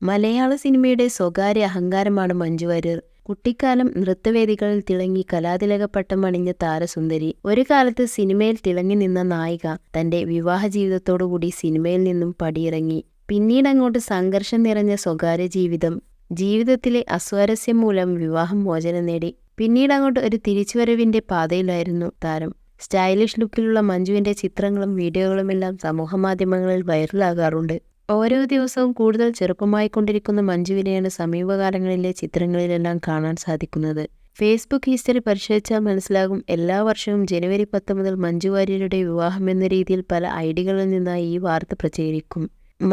മലയാള സിനിമയുടെ സ്വകാര്യ അഹങ്കാരമാണ് മഞ്ജു വാര്യർ. കുട്ടിക്കാലം നൃത്തവേദികളിൽ തിളങ്ങി കലാതിലകപ്പട്ടം അണിഞ്ഞ താരസുന്ദരി. ഒരു കാലത്ത് സിനിമയിൽ തിളങ്ങി നിന്ന നായിക തന്റെ വിവാഹ ജീവിതത്തോടുകൂടി സിനിമയിൽ നിന്നും പടിയിറങ്ങി. പിന്നീടങ്ങോട്ട് സംഘർഷം നിറഞ്ഞ സ്വകാര്യ ജീവിതം. ജീവിതത്തിലെ അസ്വാരസ്യം മൂലം വിവാഹം മോചനം നേടി. പിന്നീടങ്ങോട്ട് ഒരു തിരിച്ചുവരവിന്റെ പാതയിലായിരുന്നു താരം. സ്റ്റൈലിഷ് ലുക്കിലുള്ള മഞ്ജുവിന്റെ ചിത്രങ്ങളും വീഡിയോകളുമെല്ലാം സമൂഹമാധ്യമങ്ങളിൽ വൈറലാകാറുണ്ട്. ഓരോ ദിവസവും കൂടുതൽ ചെറുപ്പമായിക്കൊണ്ടിരിക്കുന്ന മഞ്ജുവിനെയാണ് സമീപകാലങ്ങളിലെ ചിത്രങ്ങളിലെല്ലാം കാണാൻ സാധിക്കുന്നത്. ഫേസ്ബുക്ക് ഹിസ്റ്ററി പരിശോധിച്ചാൽ മനസ്സിലാകും, എല്ലാ വർഷവും ജനുവരി 10 മുതൽ മഞ്ജു വാര്യരുടെ വിവാഹം എന്ന രീതിയിൽ പല ഐഡികളിൽ നിന്നായി ഈ വാർത്ത പ്രചരിക്കും.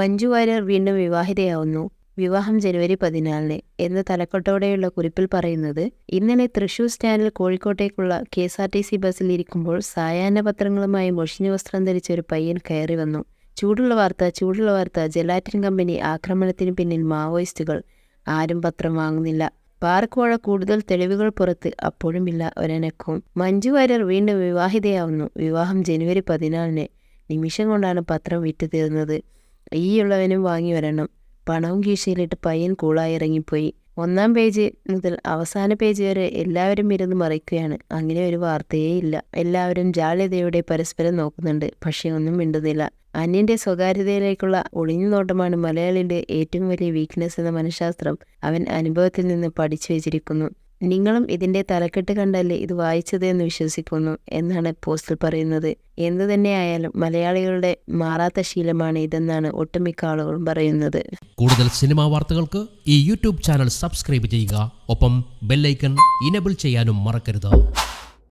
മഞ്ജു വാര്യർ വീണ്ടും വിവാഹിതയാവുന്നു. വിവാഹം ജനുവരി 14 എന്ന തലക്കെട്ടോടെയുള്ള കുറിപ്പിൽ പറയുന്നത്, ഇന്നലെ തൃശൂർ സ്റ്റാൻഡിൽ കോഴിക്കോട്ടേക്കുള്ള KSRTC ബസ്സിൽ ഇരിക്കുമ്പോൾ സായാഹ്ന പത്രങ്ങളുമായി മുഷിഞ്ഞ വസ്ത്രം ധരിച്ച ഒരു പയ്യൻ കയറി വന്നു. ചൂടുള്ള വാർത്ത, ജലാറ്റിൻ കമ്പനി ആക്രമണത്തിന് പിന്നിൽ മാവോയിസ്റ്റുകൾ. ആരും പത്രം വാങ്ങുന്നില്ല. പാർക്കോഴ കൂടുതൽ തെളിവുകൾ പുറത്ത്. അപ്പോഴുമില്ല ഒരനക്കവും. മഞ്ജു വാര്യർ വീണ്ടും വിവാഹിതയാവുന്നു. വിവാഹം ജനുവരി 14. നിമിഷം കൊണ്ടാണ് പത്രം വിറ്റ് തീർന്നത്. ഈയുള്ളവനും വാങ്ങി വരണം. പണവും കീശയിലിട്ട് പയ്യൻ കൂളായി ഇറങ്ങിപ്പോയി. 1-ാം പേജ് മുതൽ അവസാന പേജ് വരെ എല്ലാവരും ഇരുന്ന് മറിക്കുകയാണ്. അങ്ങനെ ഒരു വാർത്തയേ ഇല്ല. എല്ലാവരും ജാള്യതയോടെ പരസ്പരം നോക്കുന്നുണ്ട്. പക്ഷെ ഒന്നും മിണ്ടുന്നില്ല. അന്യന്റെ സ്വകാര്യതയിലേക്കുള്ള ഒളിഞ്ഞുനോട്ടമാണ് മലയാളിയുടെ ഏറ്റവും വലിയ വീക്ക്നെസ് എന്ന മനഃശാസ്ത്രം അവൻ അനുഭവത്തിൽ നിന്ന് പഠിച്ചു വെച്ചിരിക്കുന്നു. നിങ്ങളും ഇതിന്റെ തലക്കെട്ട് കണ്ടല്ലേ ഇത് വായിച്ചത് എന്ന് വിശ്വസിക്കുന്നു എന്നാണ് പോസ്റ്റിൽ പറയുന്നത്. എന്തു തന്നെയായാലും മലയാളികളുടെ മാറാത്ത ശീലമാണ് ഇതെന്നാണ് ഒട്ടുമിക്ക ആളുകളും പറയുന്നത്. കൂടുതൽ സിനിമാ വാർത്തകൾക്ക് ഈ യൂട്യൂബ് ചാനൽ സബ്സ്ക്രൈബ് ചെയ്യുക. ഒപ്പം ബെല്ലൈക്കൺ ഇനേബിൾ ചെയ്യാനും മറക്കരുത്.